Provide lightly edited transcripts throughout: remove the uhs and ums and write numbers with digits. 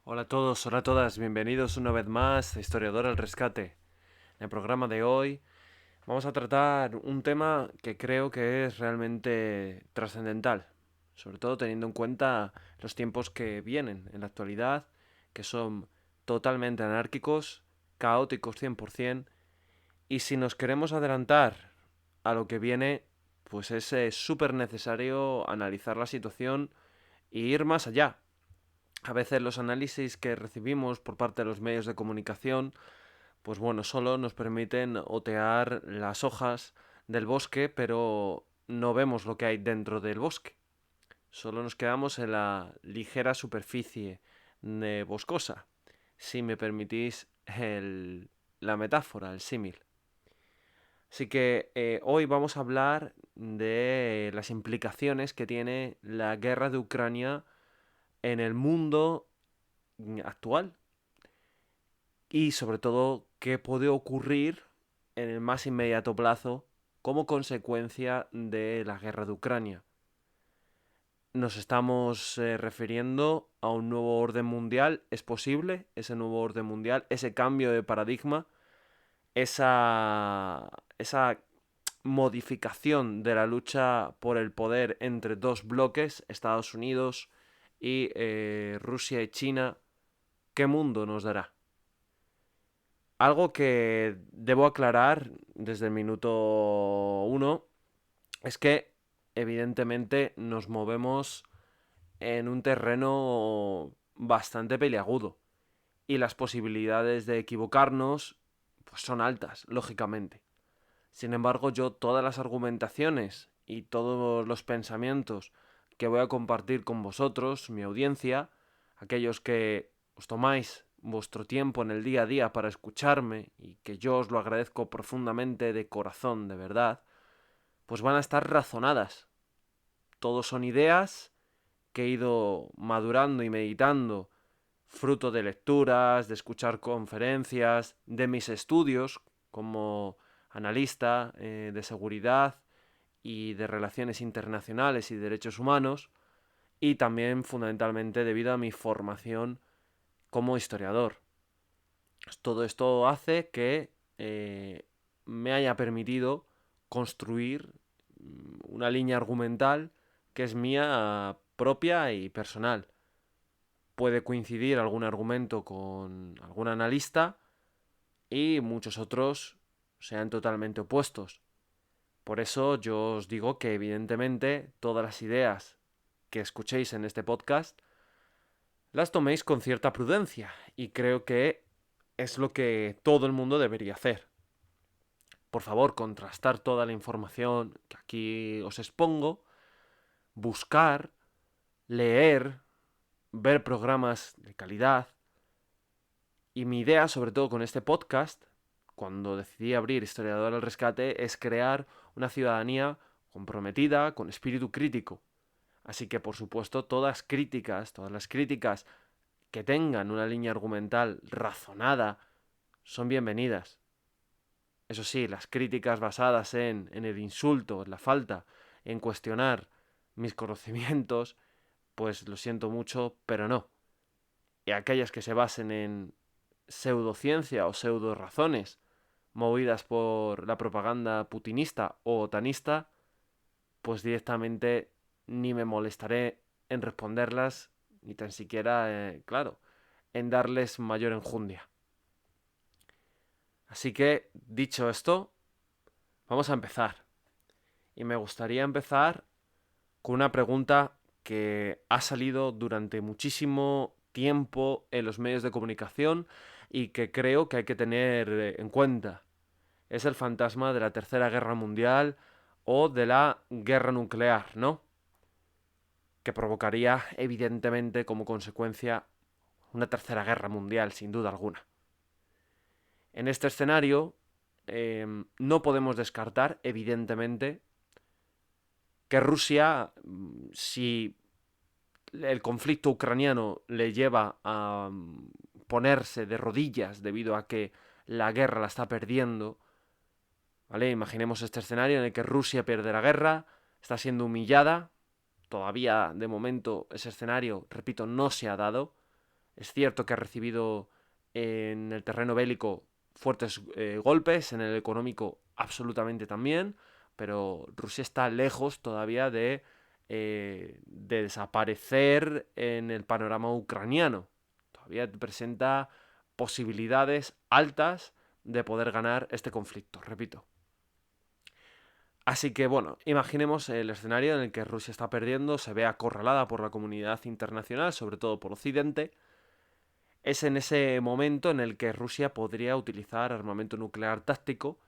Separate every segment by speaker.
Speaker 1: Hola a todos, hola a todas, bienvenidos una vez más a Historiador al Rescate. En el programa de hoy vamos a tratar un tema que creo que es realmente trascendental, sobre todo teniendo en cuenta los tiempos que vienen en la actualidad, que son totalmente anárquicos, caóticos 100%, y si nos queremos adelantar a lo que viene, pues es súper necesario analizar la situación e ir más allá. A veces los análisis que recibimos por parte de los medios de comunicación, pues bueno, solo nos permiten otear las hojas del bosque, pero no vemos lo que hay dentro del bosque. Solo nos quedamos en la ligera superficie boscosa, si me permitís la metáfora, el símil. Así que hoy vamos a hablar de las implicaciones que tiene la guerra de Ucrania en el mundo actual y sobre todo qué puede ocurrir en el más inmediato plazo como consecuencia de la guerra de Ucrania. Nos estamos refiriendo a un nuevo orden mundial. ¿Es posible ese nuevo orden mundial, ese cambio de paradigma, esa modificación de la lucha por el poder entre dos bloques, Estados Unidos y Rusia y China? ¿Qué mundo nos dará? Algo que debo aclarar desde el minuto uno es que evidentemente nos movemos en un terreno bastante peliagudo y las posibilidades de equivocarnos pues son altas, lógicamente. Sin embargo, yo todas las argumentaciones y todos los pensamientos que voy a compartir con vosotros, mi audiencia, aquellos que os tomáis vuestro tiempo en el día a día para escucharme y que yo os lo agradezco profundamente de corazón, de verdad, pues van a estar razonadas. Todos son ideas que he ido madurando y meditando, fruto de lecturas, de escuchar conferencias, de mis estudios como analista de seguridad y de relaciones internacionales y derechos humanos, y también fundamentalmente debido a mi formación como historiador. Todo esto hace que me haya permitido construir una línea argumental que es mía propia y personal. Puede coincidir algún argumento con algún analista y muchos otros sean totalmente opuestos. Por eso yo os digo que evidentemente todas las ideas que escuchéis en este podcast las toméis con cierta prudencia y creo que es lo que todo el mundo debería hacer. Por favor, contrastar toda la información que aquí os expongo, buscar, leer, ver programas de calidad. Y mi idea, sobre todo con este podcast, cuando decidí abrir Historiador al Rescate, es crear una ciudadanía comprometida, con espíritu crítico. Así que, por supuesto, todas las críticas que tengan una línea argumental razonada, son bienvenidas. Eso sí, las críticas basadas en el insulto, en la falta, en cuestionar mis conocimientos, pues lo siento mucho, pero no. Y aquellas que se basen en pseudociencia o pseudo razones movidas por la propaganda putinista o otanista, pues directamente ni me molestaré en responderlas, ni tan siquiera, claro, en darles mayor enjundia. Así que, dicho esto, vamos a empezar. Y me gustaría empezar con una pregunta que ha salido durante muchísimo tiempo en los medios de comunicación y que creo que hay que tener en cuenta. Es el fantasma de la Tercera Guerra Mundial o de la guerra nuclear, ¿no? Que provocaría, evidentemente, como consecuencia, una Tercera Guerra Mundial, sin duda alguna. En este escenario, no podemos descartar, evidentemente, que Rusia, si el conflicto ucraniano le lleva a ponerse de rodillas debido a que la guerra la está perdiendo, ¿vale? Imaginemos este escenario en el que Rusia pierde la guerra, está siendo humillada, todavía de momento ese escenario, repito, no se ha dado, Es cierto que ha recibido en el terreno bélico fuertes golpes, en el económico absolutamente también, pero Rusia está lejos todavía de desaparecer en el panorama ucraniano. Todavía presenta posibilidades altas de poder ganar este conflicto, repito. Así que bueno, imaginemos el escenario en el que Rusia está perdiendo, se ve acorralada por la comunidad internacional, sobre todo por Occidente. Es en ese momento en el que Rusia podría utilizar armamento nuclear táctico,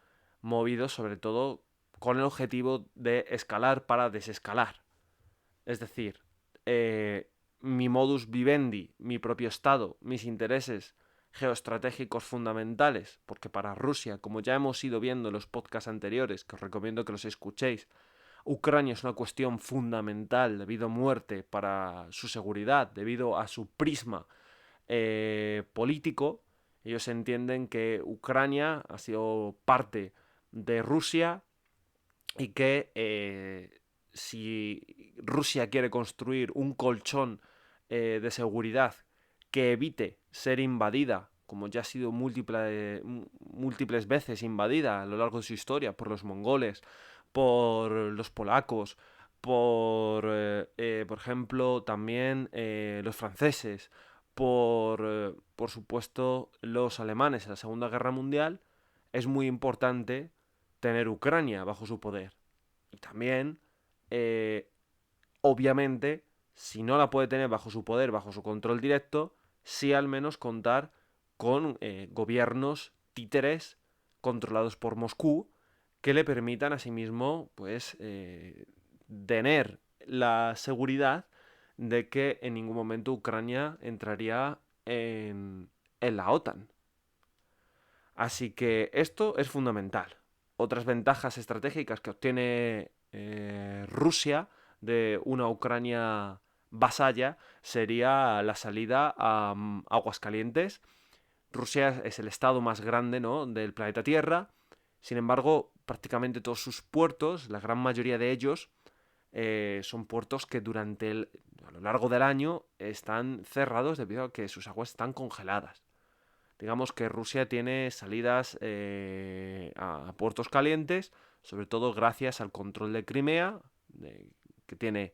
Speaker 1: movido sobre todo con el objetivo de escalar para desescalar. Es decir, eh, mi modus vivendi, mi propio estado, mis intereses geoestratégicos fundamentales, porque para Rusia, como ya hemos ido viendo en los podcasts anteriores, que os recomiendo que los escuchéis, Ucrania es una cuestión fundamental debido a muerte para su seguridad, debido a su prisma político. Ellos entienden que Ucrania ha sido parte de Rusia y que si Rusia quiere construir un colchón de seguridad que evite ser invadida, como ya ha sido múltiples veces invadida a lo largo de su historia por los mongoles, por los polacos, por ejemplo, también los franceses, por supuesto, los alemanes en la Segunda Guerra Mundial, es muy importante tener Ucrania bajo su poder. Y también, eh, obviamente, si no la puede tener bajo su poder, bajo su control directo, sí al menos contar con gobiernos títeres controlados por Moscú que le permitan a sí mismo pues, tener la seguridad de que en ningún momento Ucrania entraría en la OTAN. Así que esto es fundamental. Otras ventajas estratégicas que obtiene Rusia de una Ucrania vasalla sería la salida a aguas calientes. Rusia es el estado más grande, ¿no?, del planeta Tierra. Sin embargo, prácticamente todos sus puertos, la gran mayoría de ellos, son puertos que a lo largo del año están cerrados debido a que sus aguas están congeladas. Digamos que Rusia tiene salidas a puertos calientes, sobre todo gracias al control de Crimea, que tiene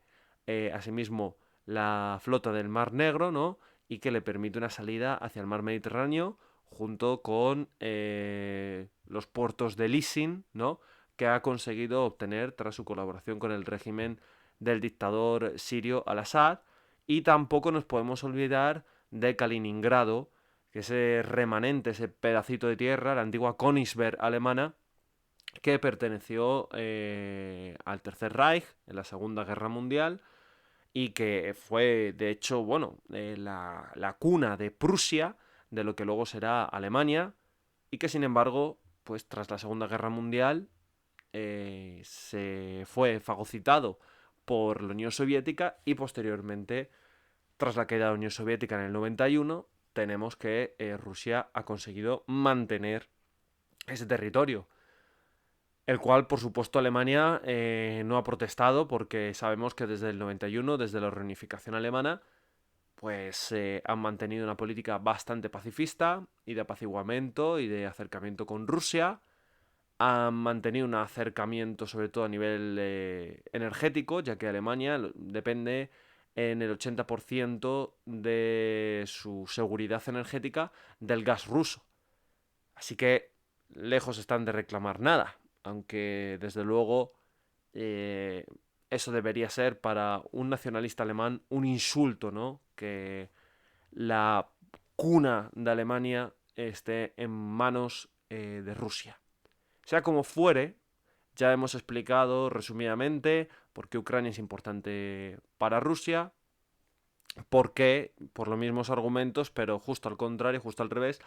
Speaker 1: asimismo la flota del Mar Negro, ¿no? Y que le permite una salida hacia el mar Mediterráneo junto con los puertos de leasing, ¿no?, que ha conseguido obtener tras su colaboración con el régimen del dictador sirio al-Assad. Y tampoco nos podemos olvidar de Kaliningrado, que ese remanente, ese pedacito de tierra, la antigua Königsberg alemana, que perteneció al Tercer Reich en la Segunda Guerra Mundial y que fue, de hecho, bueno, la cuna de Prusia, de lo que luego será Alemania, y que sin embargo, pues tras la Segunda Guerra Mundial, se fue fagocitado por la Unión Soviética y posteriormente, tras la caída de la Unión Soviética en el 91, tenemos que Rusia ha conseguido mantener ese territorio, el cual, por supuesto, Alemania no ha protestado porque sabemos que desde el 91, desde la reunificación alemana, pues han mantenido una política bastante pacifista y de apaciguamiento y de acercamiento con Rusia. Han mantenido un acercamiento sobre todo a nivel energético, ya que Alemania depende en el 80% de su seguridad energética del gas ruso. Así que lejos están de reclamar nada, aunque desde luego eh, eso debería ser para un nacionalista alemán un insulto, ¿no? Que la cuna de Alemania esté en manos de Rusia. Sea como fuere, ya hemos explicado resumidamente por qué Ucrania es importante para Rusia, por qué, por los mismos argumentos, pero justo al contrario, justo al revés,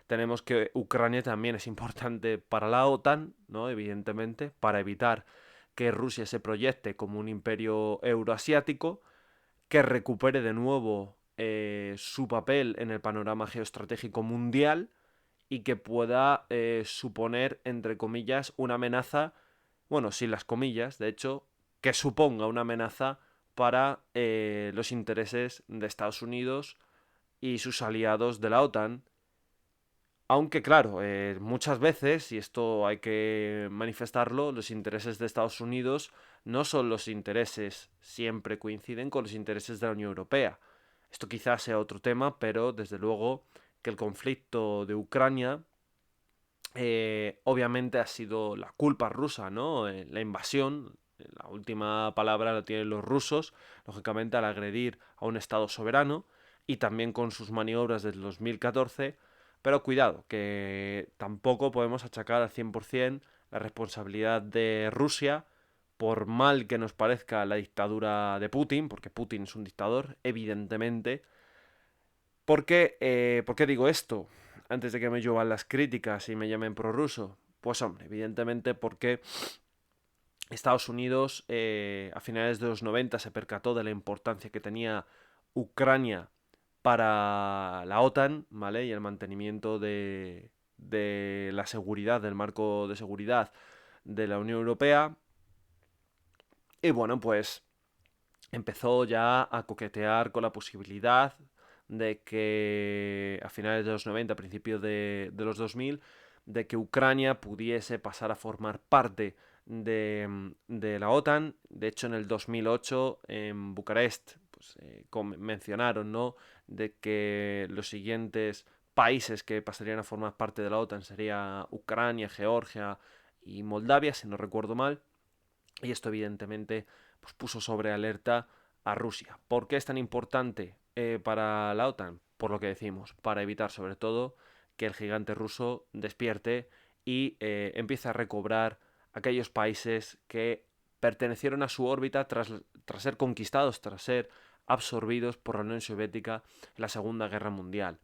Speaker 1: tenemos que Ucrania también es importante para la OTAN, ¿no? Evidentemente, para evitar que Rusia se proyecte como un imperio euroasiático, que recupere de nuevo su papel en el panorama geoestratégico mundial y que pueda suponer, entre comillas, una amenaza, bueno, sin las comillas, de hecho, que suponga una amenaza para los intereses de Estados Unidos y sus aliados de la OTAN. Aunque claro, muchas veces, y esto hay que manifestarlo, los intereses de Estados Unidos no son los intereses, siempre coinciden con los intereses de la Unión Europea. Esto quizás sea otro tema, pero desde luego que el conflicto de Ucrania obviamente ha sido la culpa rusa, ¿no? La invasión, la última palabra la tienen los rusos, lógicamente al agredir a un Estado soberano y también con sus maniobras del 2014, pero cuidado, que tampoco podemos achacar al 100% la responsabilidad de Rusia, por mal que nos parezca la dictadura de Putin, porque Putin es un dictador, evidentemente. ¿Por qué digo esto? Antes de que me lluevan las críticas y me llamen prorruso. Pues hombre, evidentemente porque Estados Unidos a finales de los 90 se percató de la importancia que tenía Ucrania para la OTAN, ¿vale? Y el mantenimiento de la seguridad, del marco de seguridad de la Unión Europea. Y bueno, pues empezó ya a coquetear con la posibilidad de que a finales de los 90, a principios de los 2000, de que Ucrania pudiese pasar a formar parte de la OTAN. De hecho, en el 2008, en Bucarest, pues, mencionaron, ¿no?, de que los siguientes países que pasarían a formar parte de la OTAN sería Ucrania, Georgia y Moldavia, si no recuerdo mal. Y esto evidentemente pues, puso sobre alerta a Rusia. ¿Por qué es tan importante para la OTAN? Por lo que decimos, para evitar sobre todo que el gigante ruso despierte y empiece a recobrar aquellos países que pertenecieron a su órbita tras ser conquistados, tras ser absorbidos por la Unión Soviética en la Segunda Guerra Mundial.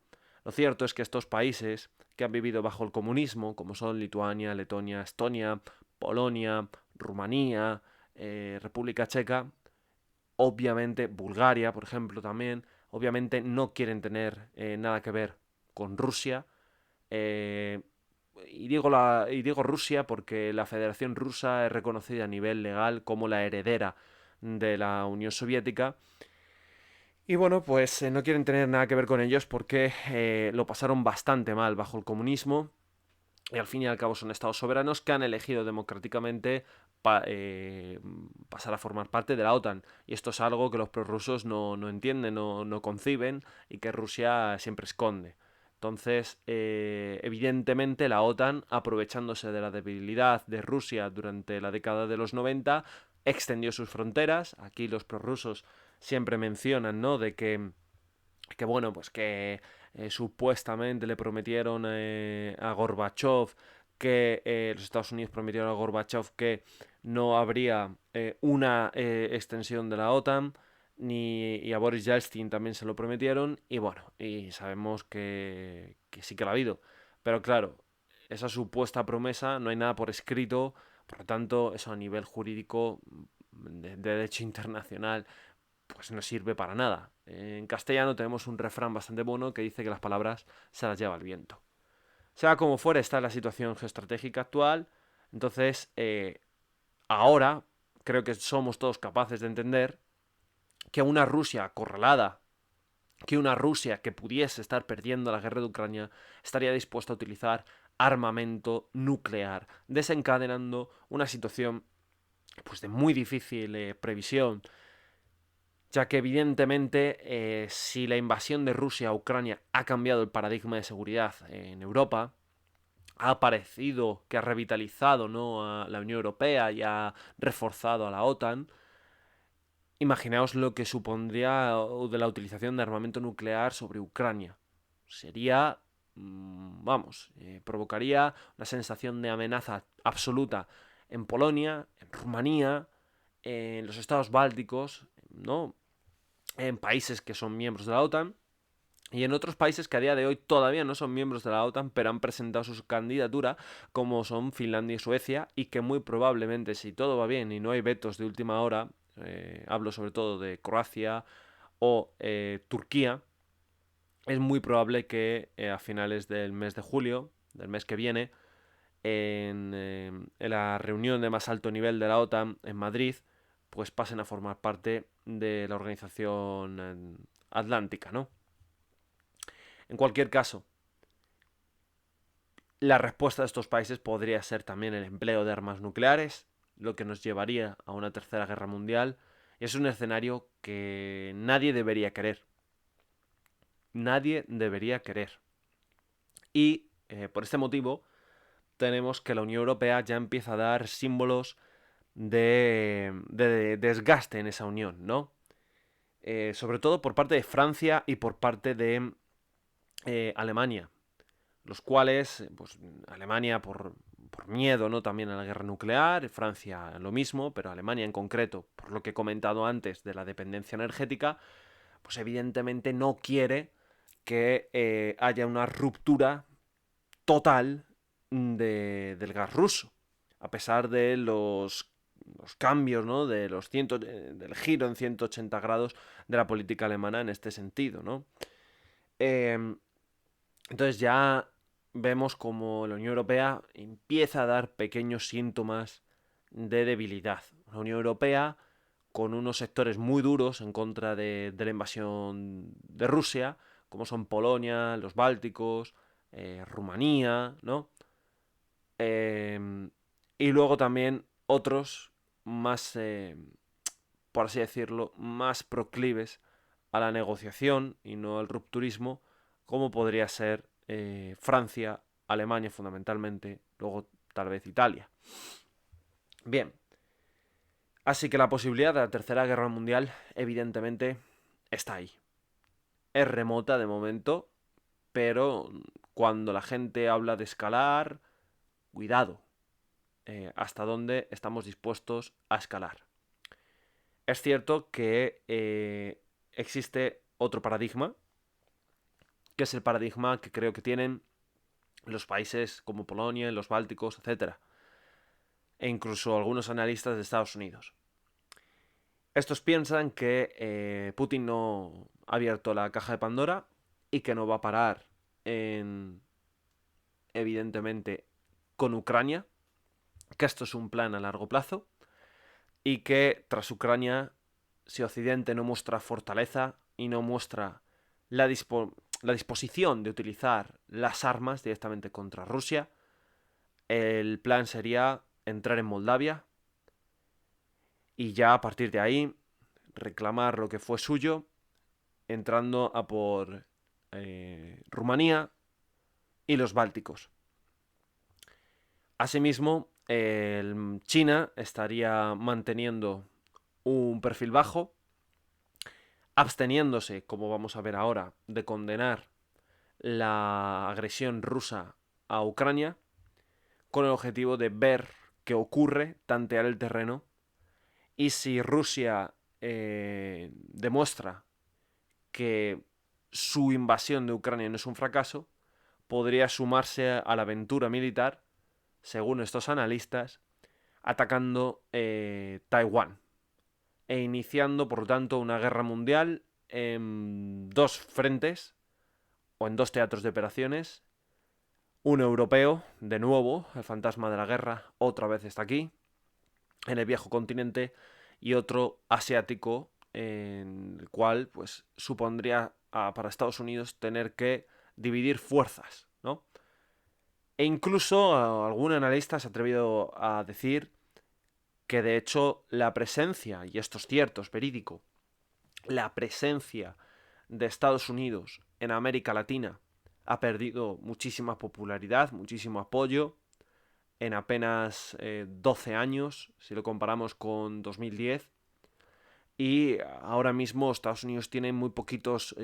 Speaker 1: Lo cierto es que estos países que han vivido bajo el comunismo, como son Lituania, Letonia, Estonia, Polonia, Rumanía, República Checa, obviamente Bulgaria, por ejemplo, también, obviamente no quieren tener nada que ver con Rusia. eh, y digo Rusia porque la Federación Rusa es reconocida a nivel legal como la heredera de la Unión Soviética. Y bueno, pues no quieren tener nada que ver con ellos porque lo pasaron bastante mal bajo el comunismo. Y al fin y al cabo son estados soberanos que han elegido democráticamente pasar a formar parte de la OTAN. Y esto es algo que los prorrusos no entienden, no conciben y que Rusia siempre esconde. Entonces, evidentemente la OTAN, aprovechándose de la debilidad de Rusia durante la década de los 90, extendió sus fronteras. Aquí los prorrusos siempre mencionan, ¿no?, de que bueno, pues que supuestamente le prometieron a Gorbachev que los Estados Unidos prometieron a Gorbachev que no habría una extensión de la OTAN, y a Boris Yeltsin también se lo prometieron, y bueno, y sabemos que sí que lo ha habido. Pero claro, esa supuesta promesa no hay nada por escrito, por lo tanto, eso a nivel jurídico de derecho internacional pues no sirve para nada. En castellano tenemos un refrán bastante bueno que dice que las palabras se las lleva el viento. Sea como fuere, está la situación geoestratégica actual. Entonces, ahora creo que somos todos capaces de entender que una Rusia acorralada, que una Rusia que pudiese estar perdiendo la guerra de Ucrania, estaría dispuesta a utilizar armamento nuclear, desencadenando una situación pues de muy difícil previsión, ya que evidentemente si la invasión de Rusia a Ucrania ha cambiado el paradigma de seguridad en Europa, ha aparecido que ha revitalizado, ¿no?, a la Unión Europea y ha reforzado a la OTAN, imaginaos lo que supondría de la utilización de armamento nuclear sobre Ucrania. Sería, vamos, provocaría una sensación de amenaza absoluta en Polonia, en Rumanía, en los estados bálticos, ¿no?, en países que son miembros de la OTAN y en otros países que a día de hoy todavía no son miembros de la OTAN, pero han presentado su candidatura, como son Finlandia y Suecia, y que muy probablemente, si todo va bien y no hay vetos de última hora, hablo sobre todo de Croacia o Turquía, es muy probable que a finales del mes de julio, del mes que viene, en la reunión de más alto nivel de la OTAN en Madrid, pues pasen a formar parte de la organización atlántica, ¿no? En cualquier caso, la respuesta de estos países podría ser también el empleo de armas nucleares, lo que nos llevaría a una tercera guerra mundial. Es un escenario que nadie debería querer. Nadie debería querer. Y por este motivo tenemos que la Unión Europea ya empieza a dar símbolos de desgaste en esa unión, ¿no? Sobre todo por parte de Francia y por parte de Alemania, los cuales, pues Alemania por miedo, ¿no? También a la guerra nuclear, Francia lo mismo, pero Alemania en concreto, por lo que he comentado antes de la dependencia energética, pues evidentemente no quiere que haya una ruptura total del gas ruso, a pesar de los cambios, ¿no? Del giro en 180 grados de la política alemana en este sentido, ¿no? Eh, entonces ya vemos como la Unión Europea empieza a dar pequeños síntomas de debilidad. La Unión Europea, con unos sectores muy duros en contra de la invasión de Rusia, como son Polonia, los Bálticos, Rumanía, ¿no? Y luego también otros más, por así decirlo, más proclives a la negociación y no al rupturismo, como podría ser Francia, Alemania fundamentalmente, luego tal vez Italia. Bien, así que la posibilidad de la Tercera Guerra Mundial evidentemente está ahí. Es remota de momento, pero cuando la gente habla de escalar, cuidado, hasta dónde estamos dispuestos a escalar. Es cierto que existe otro paradigma, que es el paradigma que creo que tienen los países como Polonia, los Bálticos, etcétera, e incluso algunos analistas de Estados Unidos. Estos piensan que Putin no ha abierto la caja de Pandora y que no va a parar en, evidentemente, con Ucrania, que esto es un plan a largo plazo y que tras Ucrania, si Occidente no muestra fortaleza y no muestra la disposición de utilizar las armas directamente contra Rusia, el plan sería entrar en Moldavia y ya a partir de ahí reclamar lo que fue suyo, entrando a por Rumanía y los Bálticos. Asimismo, China estaría manteniendo un perfil bajo, absteniéndose, como vamos a ver ahora, de condenar la agresión rusa a Ucrania, con el objetivo de ver qué ocurre, tantear el terreno, y si Rusia demuestra que su invasión de Ucrania no es un fracaso, podría sumarse a la aventura militar, según estos analistas, atacando Taiwán e iniciando, por lo tanto, una guerra mundial en dos frentes o en dos teatros de operaciones. Un europeo, de nuevo, el fantasma de la guerra, otra vez está aquí, en el viejo continente, y otro asiático, en el cual pues supondría para Estados Unidos tener que dividir fuerzas, ¿no? E incluso algún analista se ha atrevido a decir que de hecho la presencia, y esto es cierto, es verídico, la presencia de Estados Unidos en América Latina ha perdido muchísima popularidad, muchísimo apoyo en apenas 12 años, si lo comparamos con 2010. Y ahora mismo Estados Unidos tiene muy poquitos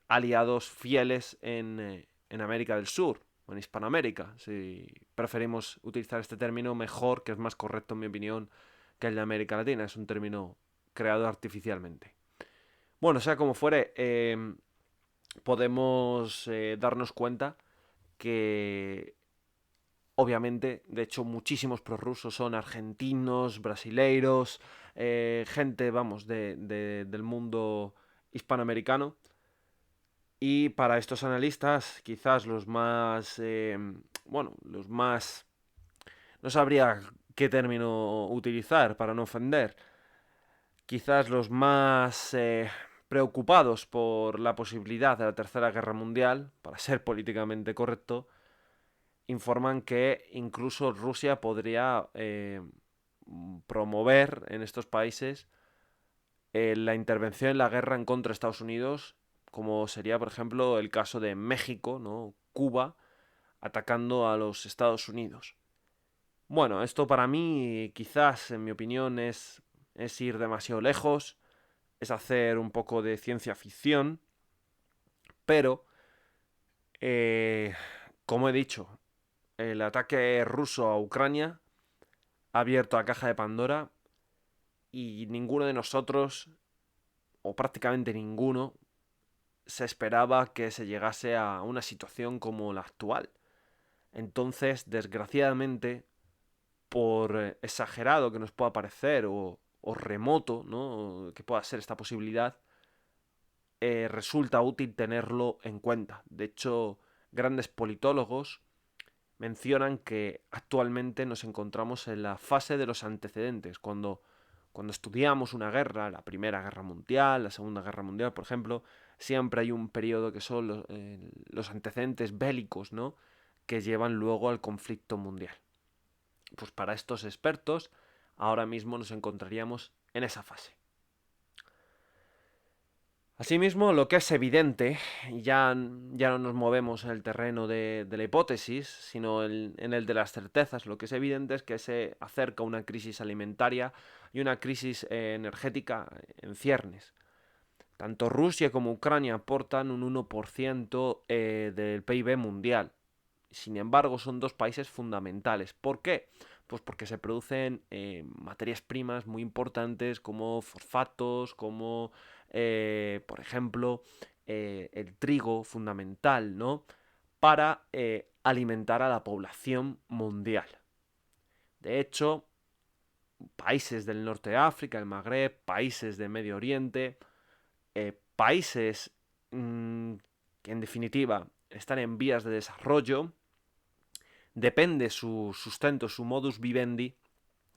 Speaker 1: aliados fieles en América del Sur, o en Hispanoamérica, si preferimos utilizar este término mejor, que es más correcto en mi opinión que el de América Latina, es un término creado artificialmente. Bueno, sea como fuere, podemos darnos cuenta que obviamente, de hecho, muchísimos prorrusos son argentinos, brasileiros, gente, vamos, del mundo hispanoamericano. Y para estos analistas, quizás los más, bueno, los más, no sabría qué término utilizar para no ofender, quizás los más preocupados por la posibilidad de la Tercera Guerra Mundial, para ser políticamente correcto, informan que incluso Rusia podría promover en estos países la intervención en la guerra en contra de Estados Unidos, como sería, por ejemplo, el caso de México, ¿no? Cuba, atacando a los Estados Unidos. Bueno, esto para mí, quizás, en mi opinión, es ir demasiado lejos, es hacer un poco de ciencia ficción, pero, eh, como he dicho, el ataque ruso a Ucrania ha abierto la caja de Pandora y ninguno de nosotros, o prácticamente ninguno, se esperaba que se llegase a una situación como la actual. Entonces, desgraciadamente, por exagerado que nos pueda parecer o remoto, ¿no?, que pueda ser esta posibilidad, resulta útil tenerlo en cuenta. De hecho, grandes politólogos mencionan que actualmente nos encontramos en la fase de los antecedentes, cuando estudiamos una guerra, la Primera Guerra Mundial, la Segunda Guerra Mundial, por ejemplo, siempre hay un periodo que son los antecedentes bélicos, ¿no?, que llevan luego al conflicto mundial. Pues para estos expertos, ahora mismo nos encontraríamos en esa fase. Asimismo, lo que es evidente, ya no nos movemos en el terreno de la hipótesis, sino en el de las certezas. Lo que es evidente es que se acerca una crisis alimentaria y una crisis energética en ciernes. Tanto Rusia como Ucrania aportan un 1% del PIB mundial. Sin embargo, son dos países fundamentales. ¿Por qué? Pues porque se producen materias primas muy importantes como fosfatos, como, por ejemplo, el trigo fundamental, ¿no?, para alimentar a la población mundial. De hecho, países del norte de África, el Magreb, países de Medio Oriente, países que en definitiva están en vías de desarrollo, depende su sustento, su modus vivendi,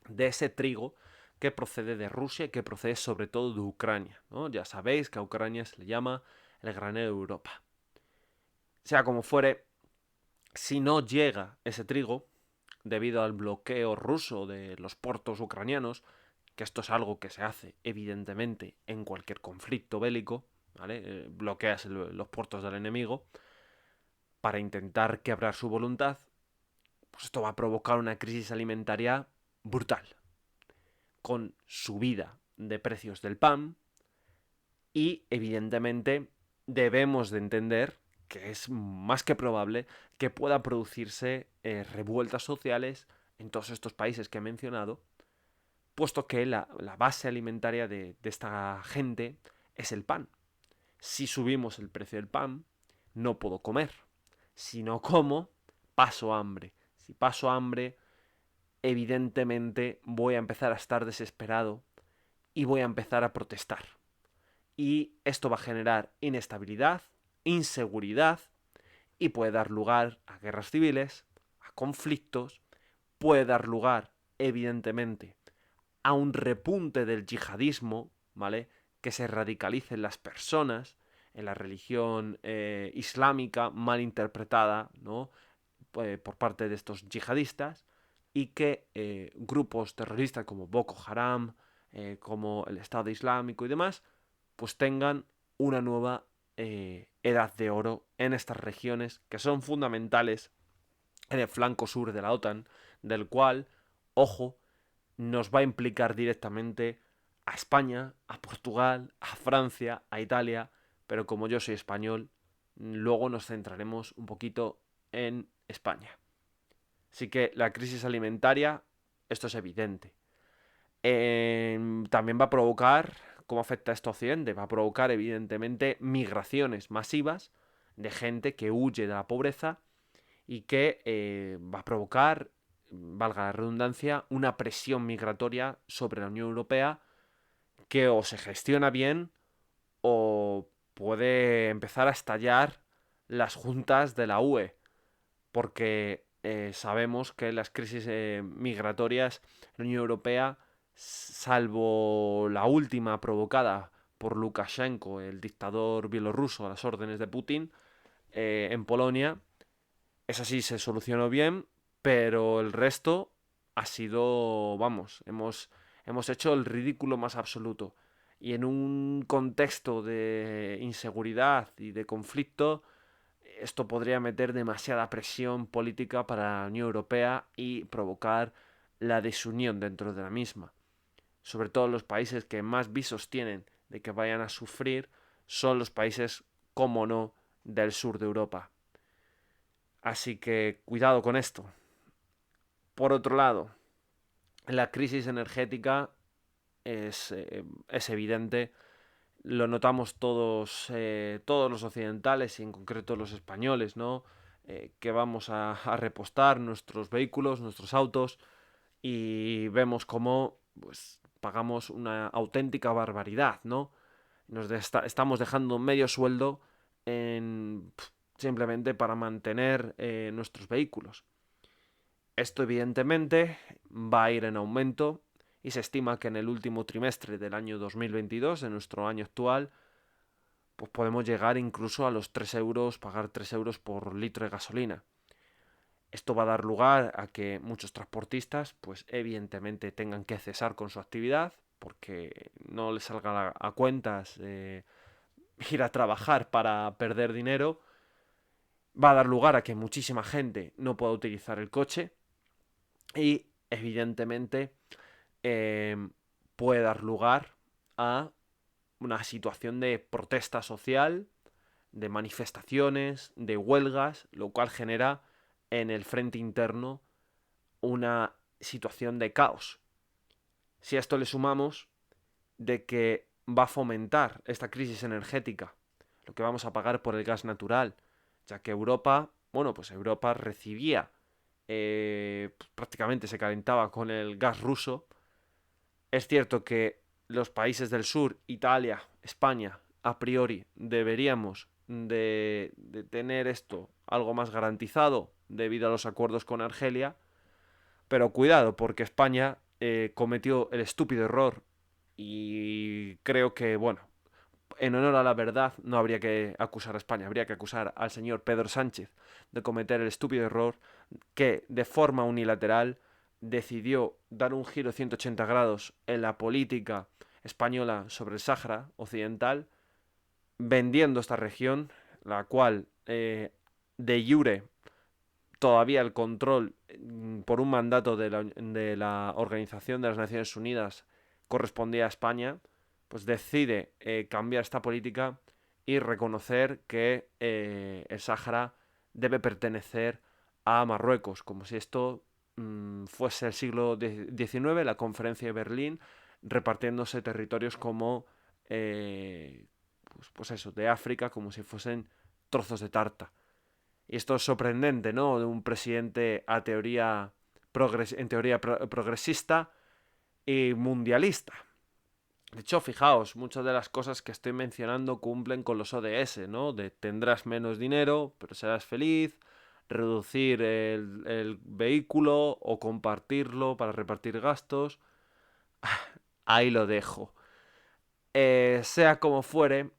Speaker 1: de ese trigo que procede de Rusia y que procede sobre todo de Ucrania, ¿no? Ya sabéis que a Ucrania se le llama el granero de Europa. Sea como fuere, si no llega ese trigo, debido al bloqueo ruso de los puertos ucranianos, que esto es algo que se hace evidentemente en cualquier conflicto bélico, ¿vale? Bloqueas los puertos del enemigo para intentar quebrar su voluntad, pues esto va a provocar una crisis alimentaria brutal, con subida de precios del pan y evidentemente debemos de entender que es más que probable que pueda producirse revueltas sociales en todos estos países que he mencionado, puesto que la base alimentaria de esta gente es el pan. Si subimos el precio del pan, no puedo comer. Si no como, paso hambre. Si paso hambre, evidentemente voy a empezar a estar desesperado y voy a empezar a protestar. Y esto va a generar inestabilidad, inseguridad y puede dar lugar a guerras civiles, a conflictos, puede dar lugar, evidentemente, a un repunte del yihadismo, ¿vale? Que se radicalicen las personas en la religión islámica mal interpretada, ¿no?, por parte de estos yihadistas, y que grupos terroristas como Boko Haram, como el Estado Islámico y demás, pues tengan una nueva edad de oro en estas regiones que son fundamentales en el flanco sur de la OTAN, del cual, ojo, nos va a implicar directamente a España, a Portugal, a Francia, a Italia, pero como yo soy español, luego nos centraremos un poquito en España. Así que la crisis alimentaria, esto es evidente. También va a provocar, ¿cómo afecta esto a Occidente? Va a provocar, evidentemente, migraciones masivas de gente que huye de la pobreza y que va a provocar, valga la redundancia, una presión migratoria sobre la Unión Europea que o se gestiona bien o puede empezar a estallar las juntas de la UE, porque sabemos que las crisis migratorias en la Unión Europea, salvo la última provocada por Lukashenko, el dictador bielorruso a las órdenes de Putin, en Polonia. Eso sí, se solucionó bien, pero el resto ha sido, vamos, hemos hecho el ridículo más absoluto. Y en un contexto de inseguridad y de conflicto, esto podría meter demasiada presión política para la Unión Europea y provocar la desunión dentro de la misma. Sobre todo los países que más visos tienen de que vayan a sufrir son los países, como no, del sur de Europa. Así que cuidado con esto. Por otro lado, la crisis energética es evidente, lo notamos todos los occidentales y en concreto los españoles, ¿no? Que vamos a repostar nuestros vehículos, nuestros autos y vemos cómo pues, pagamos una auténtica barbaridad, ¿no? Estamos dejando medio sueldo simplemente para mantener nuestros vehículos. Esto evidentemente va a ir en aumento y se estima que en el último trimestre del año 2022, de nuestro año actual, pues podemos llegar incluso a los 3 euros, pagar 3 euros por litro de gasolina. Esto va a dar lugar a que muchos transportistas, pues evidentemente tengan que cesar con su actividad porque no les salga a cuentas ir a trabajar para perder dinero. Va a dar lugar a que muchísima gente no pueda utilizar el coche y evidentemente eh, puede dar lugar a una situación de protesta social, de manifestaciones, de huelgas, lo cual genera en el frente interno una situación de caos. Si a esto le sumamos de que va a fomentar esta crisis energética, lo que vamos a pagar por el gas natural, ya que Europa, bueno, pues Europa recibía, prácticamente se calentaba con el gas ruso. Es cierto que los países del sur, Italia, España, a priori deberíamos de tener esto algo más garantizado debido a los acuerdos con Argelia, pero cuidado porque España cometió el estúpido error y creo que, bueno, en honor a la verdad no habría que acusar a España, habría que acusar al señor Pedro Sánchez de cometer el estúpido error que de forma unilateral decidió dar un giro 180 grados en la política española sobre el Sáhara Occidental, vendiendo esta región, la cual de jure todavía el control por un mandato de la Organización de las Naciones Unidas correspondía a España, pues decide cambiar esta política y reconocer que el Sáhara debe pertenecer a Marruecos, como si esto fuese el siglo XIX, la conferencia de Berlín, repartiéndose territorios como, pues eso, de África, como si fuesen trozos de tarta. Y esto es sorprendente, ¿no? De un presidente en teoría progresista y mundialista. De hecho, fijaos, muchas de las cosas que estoy mencionando cumplen con los ODS, ¿no? De tendrás menos dinero, pero serás feliz, reducir el vehículo o compartirlo para repartir gastos. Ahí lo dejo. Sea como fuere,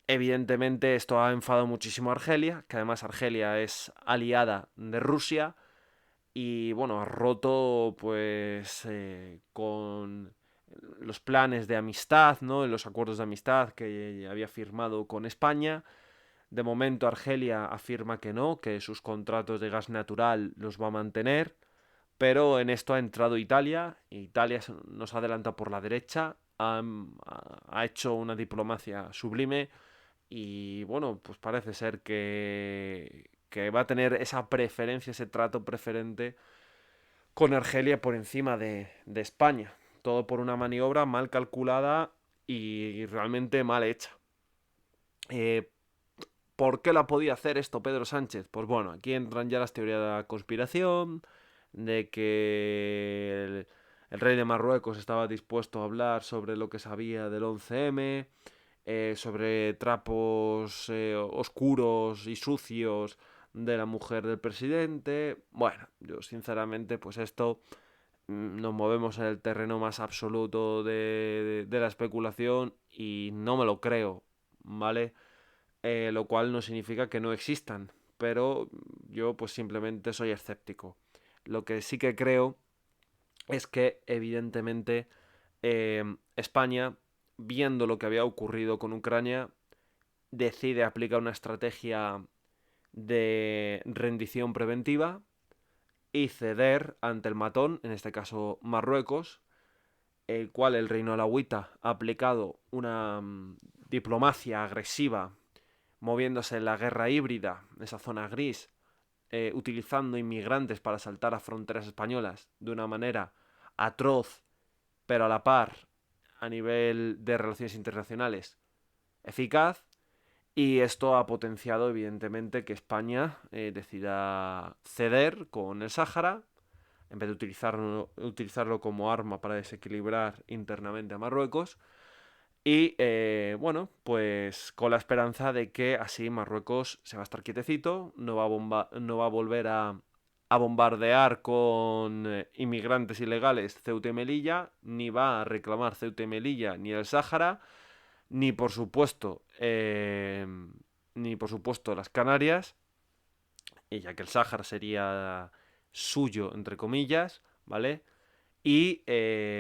Speaker 1: evidentemente esto ha enfadado muchísimo a Argelia, que además Argelia es aliada de Rusia y bueno, ha roto pues con los planes de amistad, ¿no? Los acuerdos de amistad que había firmado con España. De momento Argelia afirma que no, que sus contratos de gas natural los va a mantener, pero en esto ha entrado Italia, y Italia nos adelanta por la derecha, ha hecho una diplomacia sublime y bueno, pues parece ser que va a tener esa preferencia, ese trato preferente con Argelia por encima de España. Todo por una maniobra mal calculada y realmente mal hecha. Eh, ¿Por qué la podía hacer esto Pedro Sánchez? Pues bueno, aquí entran ya las teorías de la conspiración, de que el rey de Marruecos estaba dispuesto a hablar sobre lo que sabía del 11M, sobre trapos oscuros y sucios de la mujer del presidente. Bueno, yo sinceramente, pues esto nos movemos en el terreno más absoluto de la especulación y no me lo creo, ¿vale? Lo cual no significa que no existan, pero yo pues simplemente soy escéptico. Lo que sí que creo es que evidentemente España, viendo lo que había ocurrido con Ucrania, decide aplicar una estrategia de rendición preventiva y ceder ante el matón, en este caso Marruecos, el cual el reino alauita ha aplicado una diplomacia agresiva, moviéndose en la guerra híbrida, esa zona gris, utilizando inmigrantes para saltar a fronteras españolas de una manera atroz, pero a la par, a nivel de relaciones internacionales, eficaz. Y esto ha potenciado, evidentemente, que España decida ceder con el Sáhara, en vez de utilizarlo como arma para desequilibrar internamente a Marruecos. Y bueno, pues con la esperanza de que así Marruecos se va a estar quietecito, no va a volver a bombardear con inmigrantes ilegales Ceuta y Melilla, ni va a reclamar Ceuta y Melilla ni el Sáhara, ni por supuesto, ni por supuesto las Canarias, y ya que el Sáhara sería suyo, entre comillas, ¿vale? Y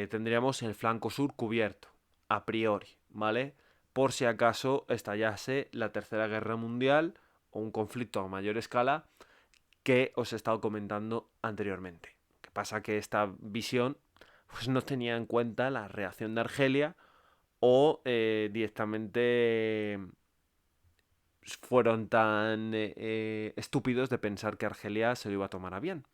Speaker 1: tendríamos el flanco sur cubierto, a priori, ¿vale? Por si acaso estallase la Tercera Guerra Mundial o un conflicto a mayor escala que os he estado comentando anteriormente. Lo que pasa que esta visión pues, no tenía en cuenta la reacción de Argelia o directamente fueron tan estúpidos de pensar que Argelia se lo iba a tomar a bien.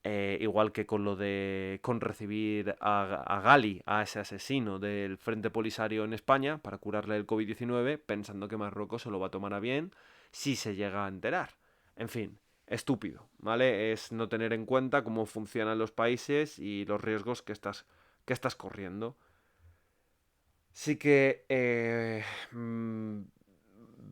Speaker 1: Igual que con lo de con recibir a Gali, a ese asesino del Frente Polisario en España, para curarle el COVID-19, pensando que Marruecos se lo va a tomar a bien si se llega a enterar. En fin, estúpido, ¿vale? Es no tener en cuenta cómo funcionan los países y los riesgos que estás corriendo. Sí que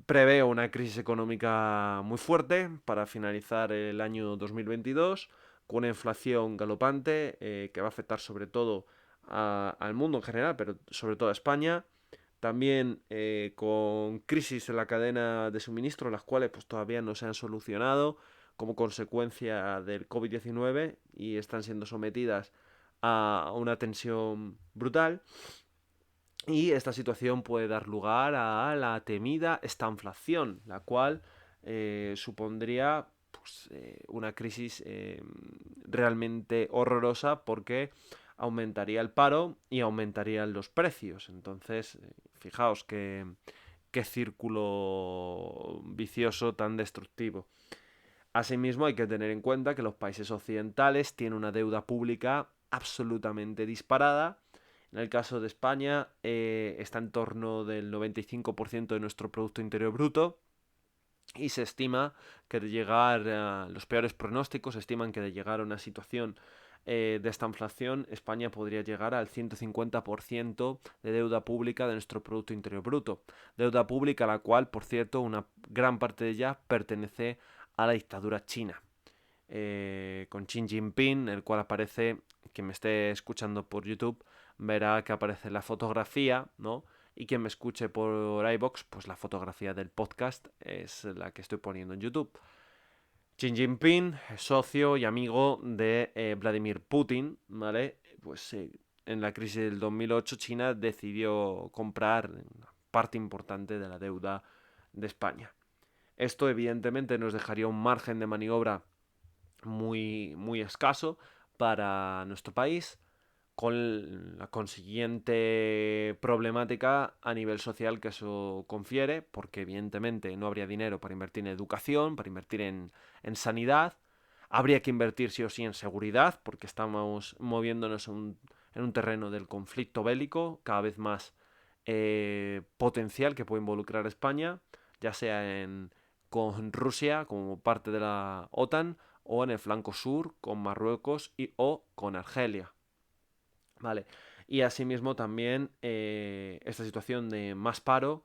Speaker 1: preveo una crisis económica muy fuerte para finalizar el año 2022, con una inflación galopante que va a afectar sobre todo al mundo en general, pero sobre todo a España. También con crisis en la cadena de suministro, las cuales pues, todavía no se han solucionado como consecuencia del COVID-19 y están siendo sometidas a una tensión brutal. Y esta situación puede dar lugar a la temida estanflación, la cual supondría pues, una crisis realmente horrorosa porque aumentaría el paro y aumentarían los precios. Entonces, fijaos qué círculo vicioso tan destructivo. Asimismo, hay que tener en cuenta que los países occidentales tienen una deuda pública absolutamente disparada. En el caso de España, está en torno del 95% de nuestro Producto Interior Bruto. Y se estima que de llegar a los peores pronósticos, estiman que de llegar a una situación de esta inflación, España podría llegar al 150% de deuda pública de nuestro Producto Interior Bruto. Deuda pública a la cual, por cierto, una gran parte de ella pertenece a la dictadura china. Con Xi Jinping, el cual aparece, quien me esté escuchando por YouTube, verá que aparece la fotografía, ¿no? Y quien me escuche por iVoox, pues la fotografía del podcast es la que estoy poniendo en YouTube. Xi Jinping, socio y amigo de Vladimir Putin, ¿vale? Pues en la crisis del 2008 China decidió comprar una parte importante de la deuda de España. Esto evidentemente nos dejaría un margen de maniobra muy escaso para nuestro país, con la consiguiente problemática a nivel social que eso confiere, porque evidentemente no habría dinero para invertir en educación, para invertir en sanidad, habría que invertir sí o sí en seguridad, porque estamos moviéndonos en un terreno del conflicto bélico cada vez más potencial que puede involucrar a España, ya sea con Rusia como parte de la OTAN o en el flanco sur con Marruecos o con Argelia. Vale. Y asimismo también esta situación de más paro,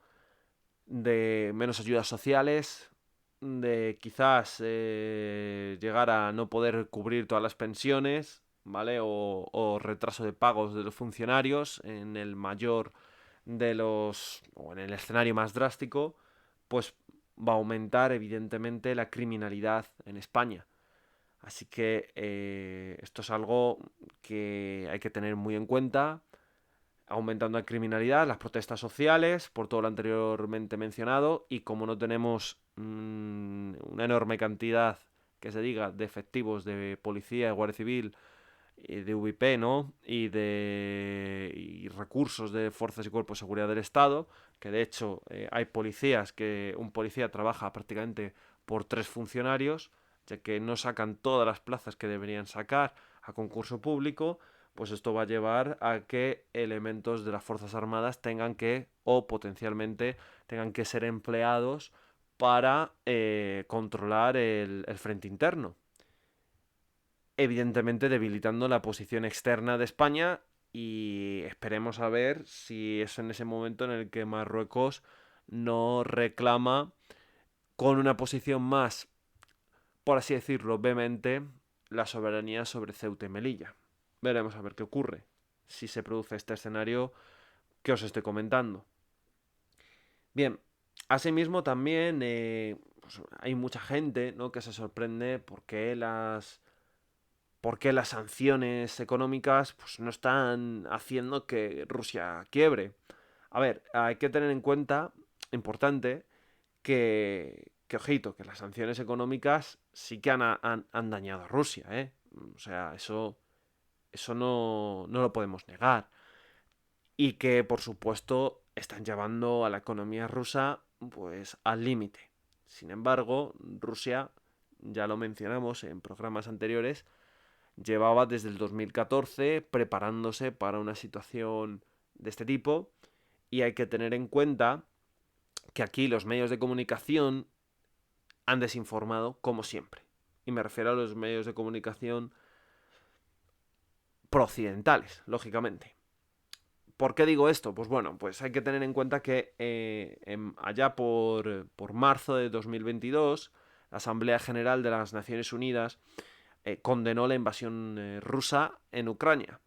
Speaker 1: de menos ayudas sociales, de quizás llegar a no poder cubrir todas las pensiones ¿vale? O retraso de pagos de los funcionarios en el mayor de los, o en el escenario más drástico, pues va a aumentar evidentemente la criminalidad en España. Así que esto es algo que hay que tener muy en cuenta, aumentando la criminalidad, las protestas sociales, por todo lo anteriormente mencionado, y como no tenemos una enorme cantidad, que se diga, de efectivos de policía, de guardia civil, y de VP, ¿no? Y recursos de fuerzas y cuerpos de seguridad del Estado, que de hecho hay policías que un policía trabaja prácticamente por 3 funcionarios, ya que no sacan todas las plazas que deberían sacar a concurso público, pues esto va a llevar a que elementos de las Fuerzas Armadas tengan que, o potencialmente, tengan que ser empleados para controlar el frente interno, evidentemente debilitando la posición externa de España, y esperemos a ver si es en ese momento en el que Marruecos no reclama con una posición más, por así decirlo, vehemente, la soberanía sobre Ceuta y Melilla. Veremos a ver qué ocurre si se produce este escenario que os estoy comentando. Bien, asimismo también pues hay mucha gente, ¿no?, que se sorprende porque las sanciones económicas pues, no están haciendo que Rusia quiebre. A ver, hay que tener en cuenta, importante, ojito, que las sanciones económicas sí que han dañado a Rusia, ¿eh? O sea, eso no lo podemos negar. Y que, por supuesto, están llevando a la economía rusa pues al límite. Sin embargo, Rusia, ya lo mencionamos en programas anteriores, llevaba desde el 2014 preparándose para una situación de este tipo, y hay que tener en cuenta que aquí los medios de comunicación han desinformado como siempre. Y me refiero a los medios de comunicación prooccidentales, lógicamente. ¿Por qué digo esto? Pues bueno, pues hay que tener en cuenta que allá por marzo de 2022, la Asamblea General de las Naciones Unidas condenó la invasión rusa en Ucrania.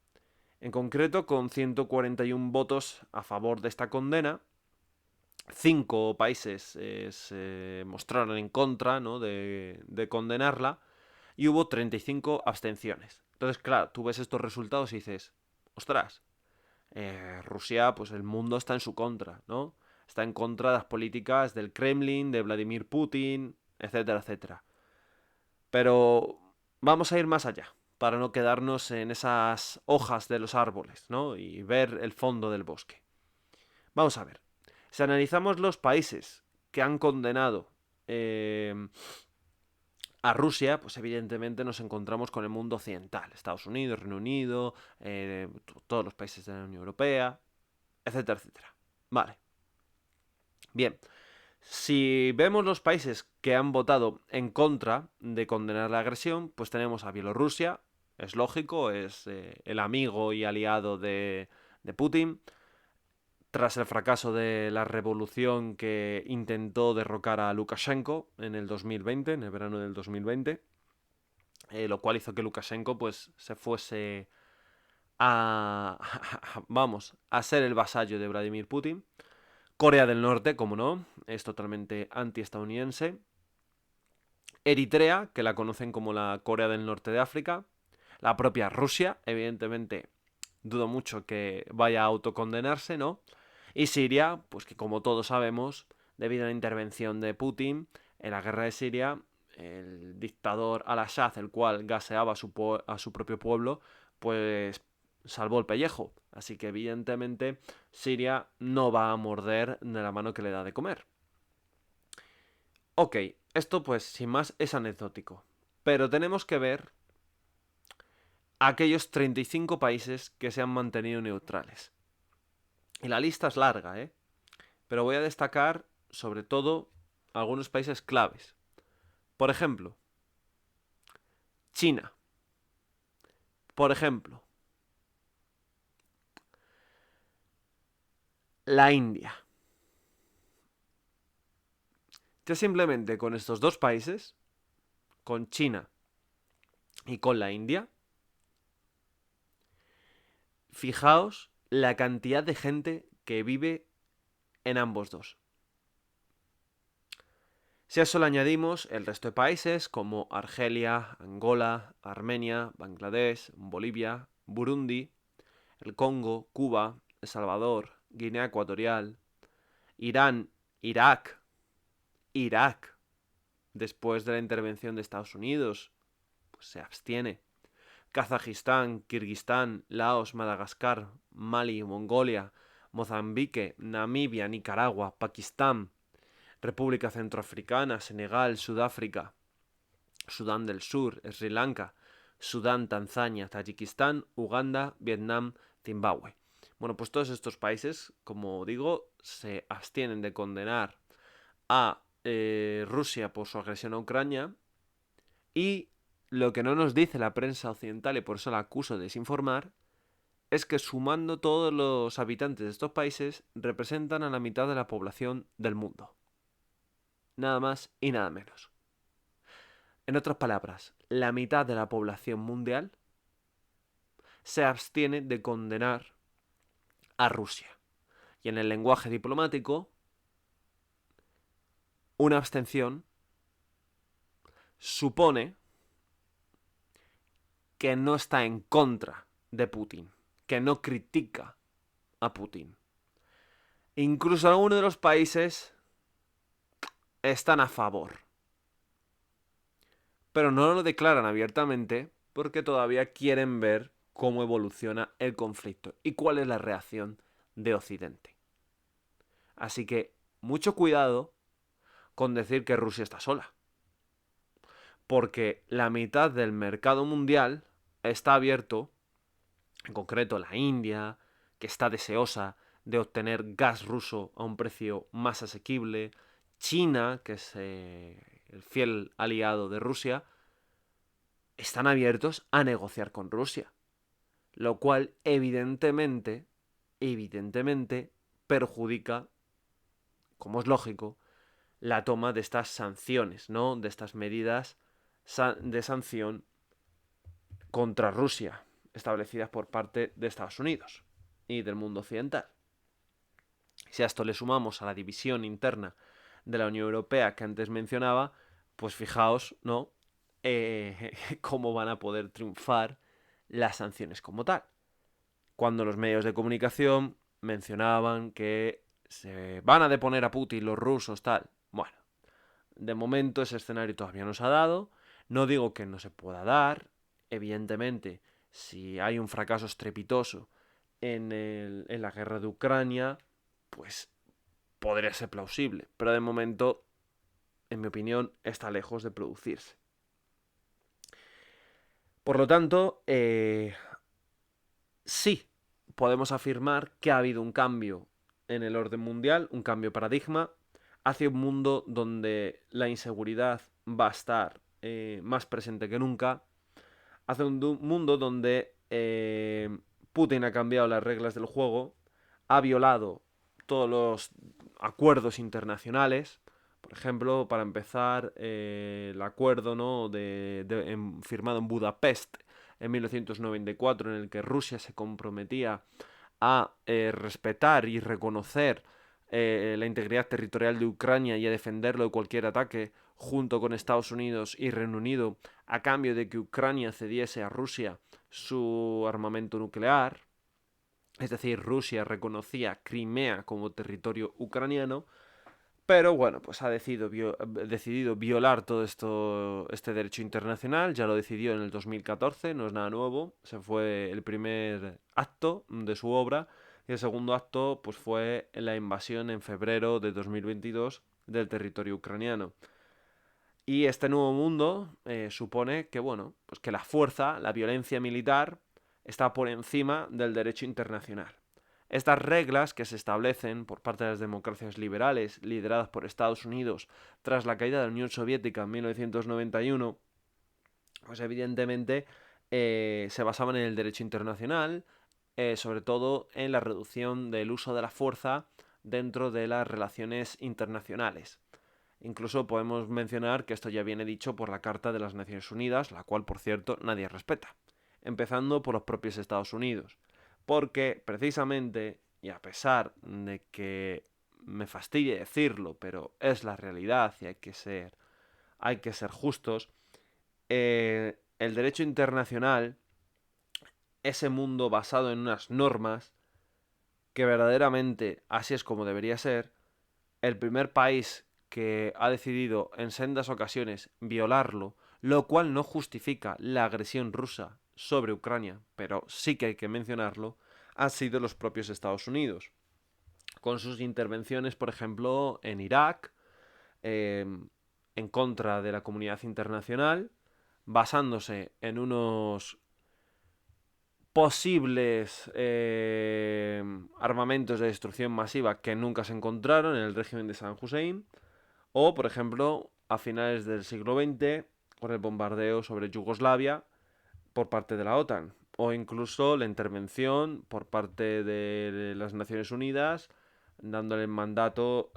Speaker 1: En concreto, con 141 votos a favor de esta condena, 5 países se mostraron en contra, ¿no?, de condenarla, y hubo 35 abstenciones. Entonces, claro, tú ves estos resultados y dices, ostras, Rusia, pues el mundo está en su contra, ¿no? Está en contra de las políticas del Kremlin, de Vladimir Putin, etcétera, etcétera. Pero vamos a ir más allá, para no quedarnos en esas hojas de los árboles, ¿no?, y ver el fondo del bosque. Vamos a ver. Si analizamos los países que han condenado a Rusia, pues evidentemente nos encontramos con el mundo occidental. Estados Unidos, Reino Unido, todos los países de la Unión Europea, etcétera, etcétera. Vale. Bien. Si vemos los países que han votado en contra de condenar la agresión, pues tenemos a Bielorrusia, es lógico, es el amigo y aliado de Putin. Tras el fracaso de la revolución que intentó derrocar a Lukashenko en el 2020, en el verano del 2020, lo cual hizo que Lukashenko pues se fuese a, vamos, a ser el vasallo de Vladimir Putin. Corea del Norte, como no, es totalmente anti-estadounidense. Eritrea, que la conocen como la Corea del Norte de África. La propia Rusia, evidentemente, dudo mucho que vaya a autocondenarse, ¿no? Y Siria, pues que como todos sabemos, debido a la intervención de Putin en la guerra de Siria, el dictador Al-Assad, el cual gaseaba a su propio pueblo, pues salvó el pellejo. Así que evidentemente Siria no va a morder de la mano que le da de comer. Ok, esto pues sin más es anecdótico. Pero tenemos que ver aquellos 35 países que se han mantenido neutrales. Y la lista es larga, ¿eh? Pero voy a destacar, sobre todo, algunos países claves. Por ejemplo, China. Por ejemplo, la India. Ya simplemente con estos dos países, con China y con la India, fijaos la cantidad de gente que vive en ambos dos. Si a eso le añadimos el resto de países como Argelia, Angola, Armenia, Bangladesh, Bolivia, Burundi, el Congo, Cuba, El Salvador, Guinea Ecuatorial, Irán, Irak, después de la intervención de Estados Unidos, pues se abstiene. Kazajistán, Kirguistán, Laos, Madagascar, Mali, Mongolia, Mozambique, Namibia, Nicaragua, Pakistán, República Centroafricana, Senegal, Sudáfrica, Sudán del Sur, Sri Lanka, Sudán, Tanzania, Tayikistán, Uganda, Vietnam, Zimbabue. Bueno, pues todos estos países, como digo, se abstienen de condenar a Rusia por su agresión a Ucrania, y lo que no nos dice la prensa occidental, y por eso la acuso de desinformar, es que sumando todos los habitantes de estos países representan a la mitad de la población del mundo. Nada más y nada menos. En otras palabras, la mitad de la población mundial se abstiene de condenar a Rusia. Y en el lenguaje diplomático, una abstención supone que no está en contra de Putin, que no critica a Putin. Incluso algunos de los países están a favor, pero no lo declaran abiertamente porque todavía quieren ver cómo evoluciona el conflicto y cuál es la reacción de Occidente. Así que mucho cuidado con decir que Rusia está sola, porque la mitad del mercado mundial está abierto, en concreto la India, que está deseosa de obtener gas ruso a un precio más asequible, China, que es el fiel aliado de Rusia, están abiertos a negociar con Rusia, lo cual evidentemente perjudica, como es lógico, la toma de estas sanciones, ¿no? De estas medidas de sanción contra Rusia, establecidas por parte de Estados Unidos y del mundo occidental. Si a esto le sumamos a la división interna de la Unión Europea que antes mencionaba, pues fijaos, ¿no? Cómo van a poder triunfar las sanciones como tal. Cuando los medios de comunicación mencionaban que se van a deponer a Putin los rusos, tal. Bueno, de momento ese escenario todavía no se ha dado. No digo que no se pueda dar. Evidentemente, si hay un fracaso estrepitoso en la guerra de Ucrania, pues podría ser plausible. Pero de momento, en mi opinión, está lejos de producirse. Por lo tanto, sí, podemos afirmar que ha habido un cambio en el orden mundial, un cambio de paradigma, hacia un mundo donde la inseguridad va a estar más presente que nunca, hacia un mundo donde Putin ha cambiado las reglas del juego, ha violado todos los acuerdos internacionales. Por ejemplo, para empezar, el acuerdo, ¿no? firmado en Budapest en 1994, en el que Rusia se comprometía a respetar y reconocer la integridad territorial de Ucrania y a defenderlo de cualquier ataque, junto con Estados Unidos y Reino Unido, a cambio de que Ucrania cediese a Rusia su armamento nuclear. Es decir, Rusia reconocía Crimea como territorio ucraniano, pero bueno, pues ha decidido violar todo este derecho internacional. Ya lo decidió en el 2014, no es nada nuevo. Ese fue el primer acto de su obra. Y el segundo acto pues fue la invasión en febrero de 2022 del territorio ucraniano. Y este nuevo mundo supone que, bueno, pues que la fuerza, la violencia militar, está por encima del derecho internacional. Estas reglas que se establecen por parte de las democracias liberales lideradas por Estados Unidos tras la caída de la Unión Soviética en 1991, pues evidentemente se basaban en el derecho internacional, sobre todo en la reducción del uso de la fuerza dentro de las relaciones internacionales. Incluso podemos mencionar que esto ya viene dicho por la Carta de las Naciones Unidas, la cual, por cierto, nadie respeta, empezando por los propios Estados Unidos. porque precisamente, y a pesar de que me fastidie decirlo, pero es la realidad y hay que ser justos, el derecho internacional, ese mundo basado en unas normas, que verdaderamente así es como debería ser, el primer país que ha decidido en sendas ocasiones violarlo, lo cual no justifica la agresión rusa sobre Ucrania, pero sí que hay que mencionarlo, han sido los propios Estados Unidos, con sus intervenciones, por ejemplo, en Irak, eh, en contra de la comunidad internacional, basándose en unos posibles armamentos de destrucción masiva que nunca se encontraron en el régimen de Saddam Hussein, o, por ejemplo, a finales del siglo XX, con el bombardeo sobre Yugoslavia por parte de la OTAN, o incluso la intervención por parte de las Naciones Unidas, dándole el mandato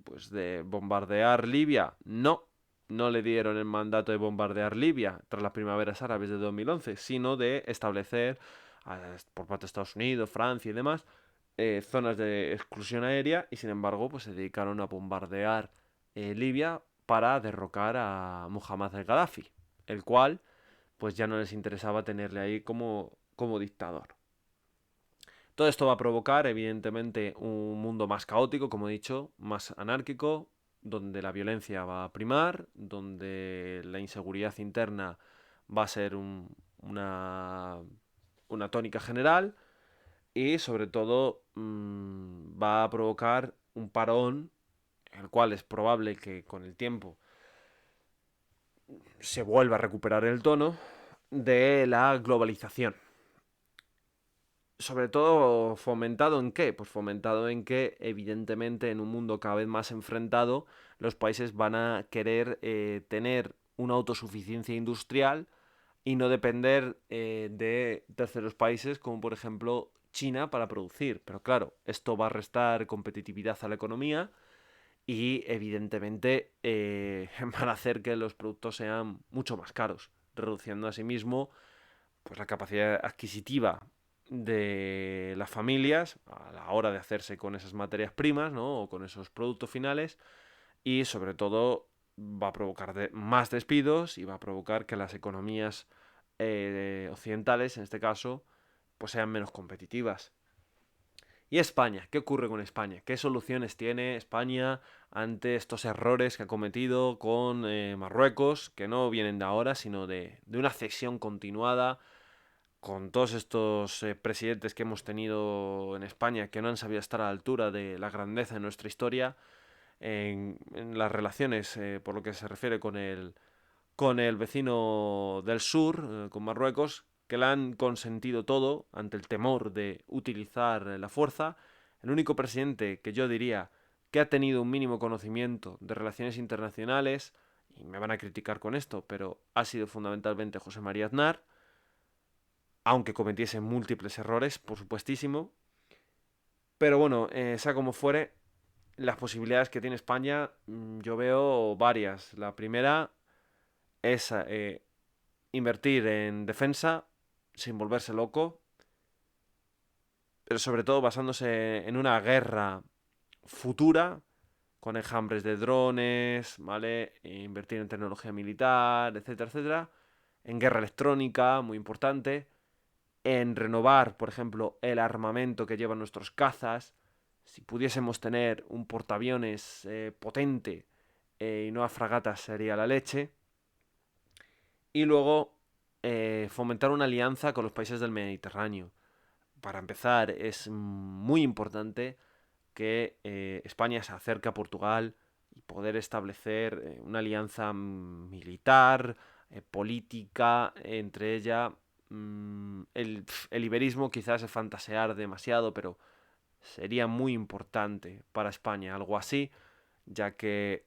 Speaker 1: pues de bombardear Libia. No, no le dieron el mandato de bombardear Libia tras las primaveras árabes de 2011, sino de establecer, por parte de Estados Unidos, Francia y demás, zonas de exclusión aérea, y sin embargo pues se dedicaron a bombardear Libia para derrocar a Muhammad el-Gaddafi, el cual pues ya no les interesaba tenerle ahí como dictador. Todo esto va a provocar, evidentemente, un mundo más caótico, como he dicho, más anárquico, donde la violencia va a primar, donde la inseguridad interna va a ser una tónica general y, sobre todo, va a provocar un parón, el cual es probable que con el tiempo se vuelva a recuperar el tono de la globalización. Sobre todo fomentado en qué? Pues fomentado en que, evidentemente, en un mundo cada vez más enfrentado, los países van a querer tener una autosuficiencia industrial y no depender de terceros países como por ejemplo China para producir. Pero claro, esto va a restar competitividad a la economía y evidentemente van a hacer que los productos sean mucho más caros, reduciendo asimismo pues la capacidad adquisitiva de las familias a la hora de hacerse con esas materias primas, ¿no? O con esos productos finales, y sobre todo va a provocar más despidos y va a provocar que las economías occidentales, en este caso, pues sean menos competitivas. ¿Y España? ¿Qué ocurre con España? ¿Qué soluciones tiene España ante estos errores que ha cometido con Marruecos, que no vienen de ahora, sino de una cesión continuada, con todos estos presidentes que hemos tenido en España que no han sabido estar a la altura de la grandeza de nuestra historia, en las relaciones, por lo que se refiere con el vecino del sur, con Marruecos, que le han consentido todo ante el temor de utilizar la fuerza. El único presidente que yo diría que ha tenido un mínimo conocimiento de relaciones internacionales, y me van a criticar con esto, pero ha sido fundamentalmente José María Aznar, aunque cometiese múltiples errores, por supuestísimo. Pero bueno, sea como fuere, las posibilidades que tiene España, yo veo varias. La primera es invertir en defensa sin volverse loco, pero sobre todo basándose en una guerra futura, con enjambres de drones, ¿vale? E invertir en tecnología militar, etcétera, etcétera. En guerra electrónica, muy importante. En renovar, por ejemplo, el armamento que llevan nuestros cazas. Si pudiésemos tener un portaaviones potente y nuevas fragatas sería la leche. Y luego fomentar una alianza con los países del Mediterráneo. Para empezar, es muy importante que España se acerque a Portugal y poder establecer una alianza militar, política, entre ella el iberismo quizás es fantasear demasiado, pero sería muy importante para España algo así, ya que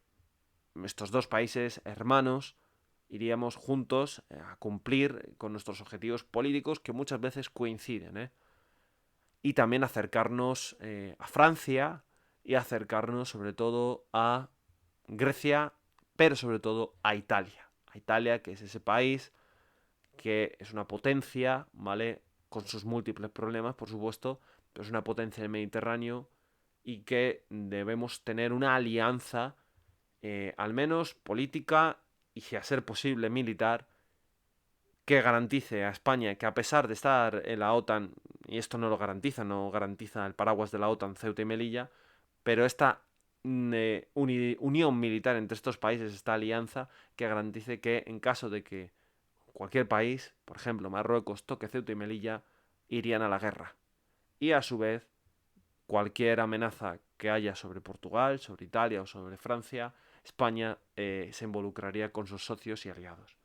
Speaker 1: estos dos países hermanos iríamos juntos a cumplir con nuestros objetivos políticos que muchas veces coinciden, ¿eh? Y también acercarnos a Francia y acercarnos sobre todo a Grecia, pero sobre todo a Italia. A Italia, que es ese país que es una potencia, ¿vale? con sus múltiples problemas, por supuesto, pero es una potencia del Mediterráneo y que debemos tener una alianza, al menos política y, si a ser posible, militar, que garantice a España que, a pesar de estar en la OTAN, y esto no lo garantiza, no garantiza el paraguas de la OTAN, Ceuta y Melilla, pero esta unión militar entre estos países, esta alianza, que garantice que, en caso de que cualquier país, por ejemplo Marruecos, toque Ceuta y Melilla, irían a la guerra. Y a su vez, cualquier amenaza que haya sobre Portugal, sobre Italia o sobre Francia, España se involucraría con sus socios y aliados.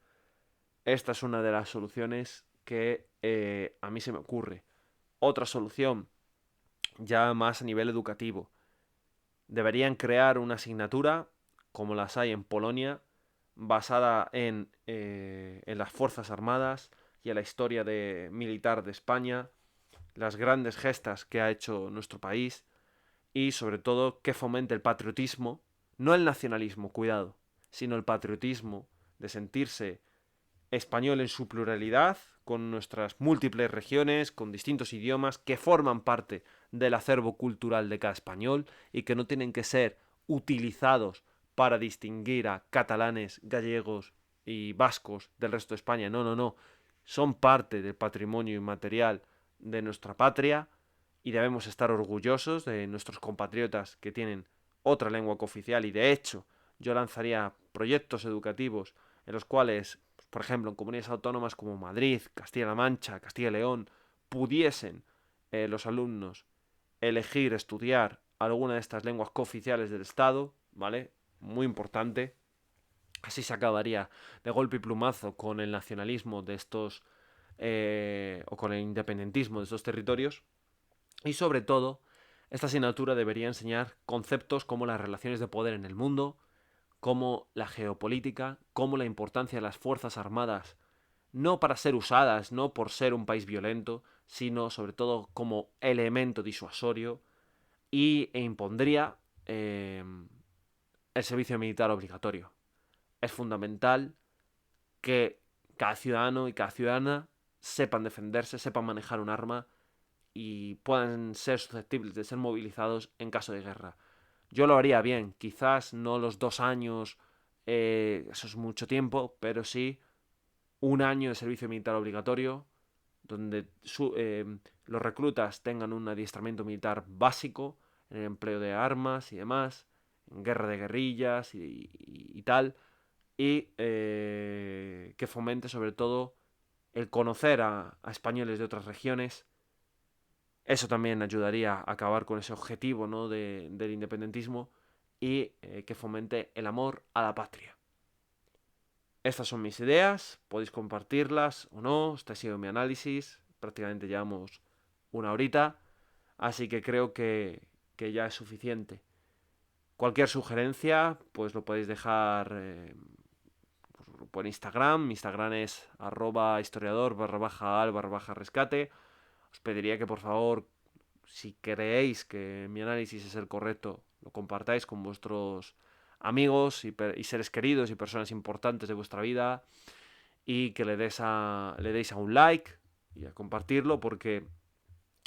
Speaker 1: Esta es una de las soluciones que a mí se me ocurre. Otra solución, ya más a nivel educativo. Deberían crear una asignatura, como las hay en Polonia, basada en las Fuerzas Armadas y en la historia militar de España, las grandes gestas que ha hecho nuestro país y, sobre todo, que fomente el patriotismo, no el nacionalismo, cuidado, sino el patriotismo de sentirse español en su pluralidad, con nuestras múltiples regiones, con distintos idiomas que forman parte del acervo cultural de cada español y que no tienen que ser utilizados para distinguir a catalanes, gallegos y vascos del resto de España. No, no, no. Son parte del patrimonio inmaterial de nuestra patria y debemos estar orgullosos de nuestros compatriotas que tienen otra lengua cooficial, y de hecho yo lanzaría proyectos educativos en los cuales, por ejemplo, en comunidades autónomas como Madrid, Castilla-La Mancha, Castilla y León, pudiesen los alumnos elegir estudiar alguna de estas lenguas cooficiales del Estado, ¿vale? Muy importante. Así se acabaría de golpe y plumazo con el nacionalismo de estos, o con el independentismo de estos territorios. Y sobre todo, esta asignatura debería enseñar conceptos como las relaciones de poder en el mundo, como la geopolítica, como la importancia de las Fuerzas Armadas, no para ser usadas, no por ser un país violento, sino sobre todo como elemento disuasorio, e impondría el servicio militar obligatorio. Es fundamental que cada ciudadano y cada ciudadana sepan defenderse, sepan manejar un arma y puedan ser susceptibles de ser movilizados en caso de guerra. Yo lo haría bien, quizás no los 2 años, eso es mucho tiempo, pero sí un año de servicio militar obligatorio, donde los reclutas tengan un adiestramiento militar básico en el empleo de armas y demás, en guerra de guerrillas y tal, y que fomente sobre todo el conocer a españoles de otras regiones. Eso también ayudaría a acabar con ese objetivo, ¿no?, del independentismo, y que fomente el amor a la patria. Estas son mis ideas, podéis compartirlas o no, este ha sido mi análisis, prácticamente llevamos una horita, así que creo que ya es suficiente. Cualquier sugerencia, pues lo podéis dejar por Instagram. Mi Instagram es @historiador_al_rescate. Os pediría que, por favor, si creéis que mi análisis es el correcto, lo compartáis con vuestros amigos y seres queridos y personas importantes de vuestra vida, y que le deis a un like y a compartirlo, porque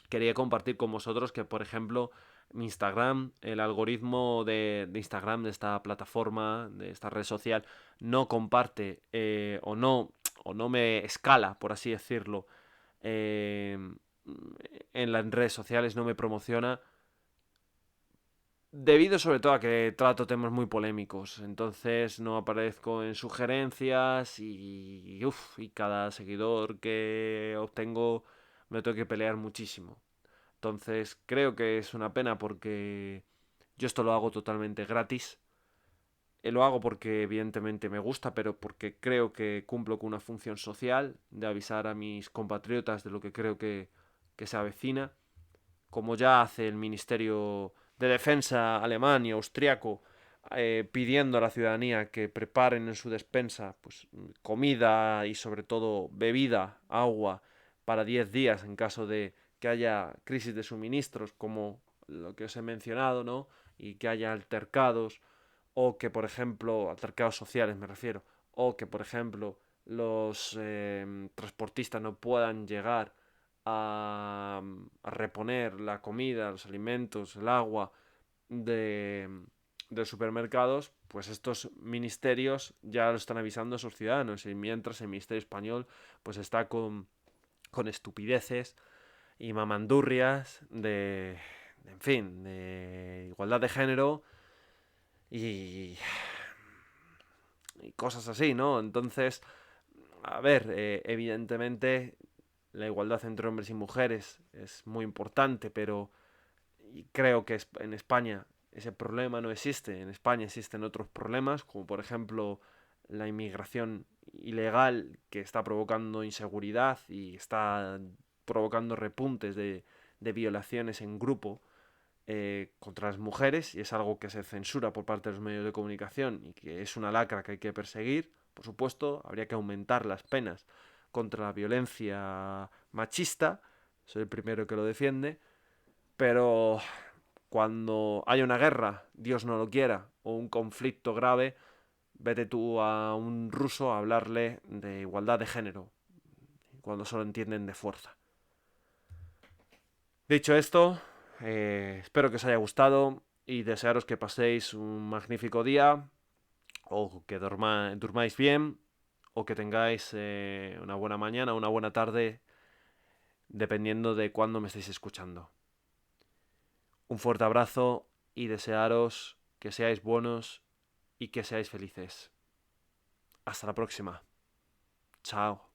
Speaker 1: quería compartir con vosotros que, por ejemplo, mi Instagram, el algoritmo de Instagram, de esta plataforma, de esta red social, no comparte o no me escala, por así decirlo, eh, en las redes sociales, no me promociona, debido sobre todo a que trato temas muy polémicos. Entonces no aparezco en sugerencias y cada seguidor que obtengo me lo tengo que pelear muchísimo. Entonces creo que es una pena, porque yo esto lo hago totalmente gratis. Lo hago porque evidentemente me gusta, pero porque creo que cumplo con una función social de avisar a mis compatriotas de lo que creo que se avecina, como ya hace el Ministerio de Defensa alemán y austriaco, pidiendo a la ciudadanía que preparen en su despensa, pues, comida y sobre todo bebida, agua, para 10 días en caso de que haya crisis de suministros, como lo que os he mencionado, ¿no? Y que haya altercados, o que, por ejemplo, altercados sociales me refiero, o que, por ejemplo, los transportistas no puedan llegar a reponer la comida, los alimentos, el agua de supermercados, pues estos ministerios ya lo están avisando a sus ciudadanos. Y mientras el Ministerio Español pues está con estupideces y mamandurrias en fin, de igualdad de género y, y cosas así, ¿no? Entonces, a ver, evidentemente la igualdad entre hombres y mujeres es muy importante, pero creo que en España ese problema no existe. En España existen otros problemas, como por ejemplo la inmigración ilegal que está provocando inseguridad y está provocando repuntes de violaciones en grupo contra las mujeres, y es algo que se censura por parte de los medios de comunicación y que es una lacra que hay que perseguir. Por supuesto, habría que aumentar las penas contra la violencia machista, soy el primero que lo defiende, pero cuando haya una guerra, Dios no lo quiera, o un conflicto grave, vete tú a un ruso a hablarle de igualdad de género, cuando solo entienden de fuerza. Dicho esto, espero que os haya gustado y desearos que paséis un magnífico día, o que durmáis bien, o que tengáis una buena mañana, una buena tarde, dependiendo de cuándo me estéis escuchando. Un fuerte abrazo y desearos que seáis buenos y que seáis felices. Hasta la próxima. Chao.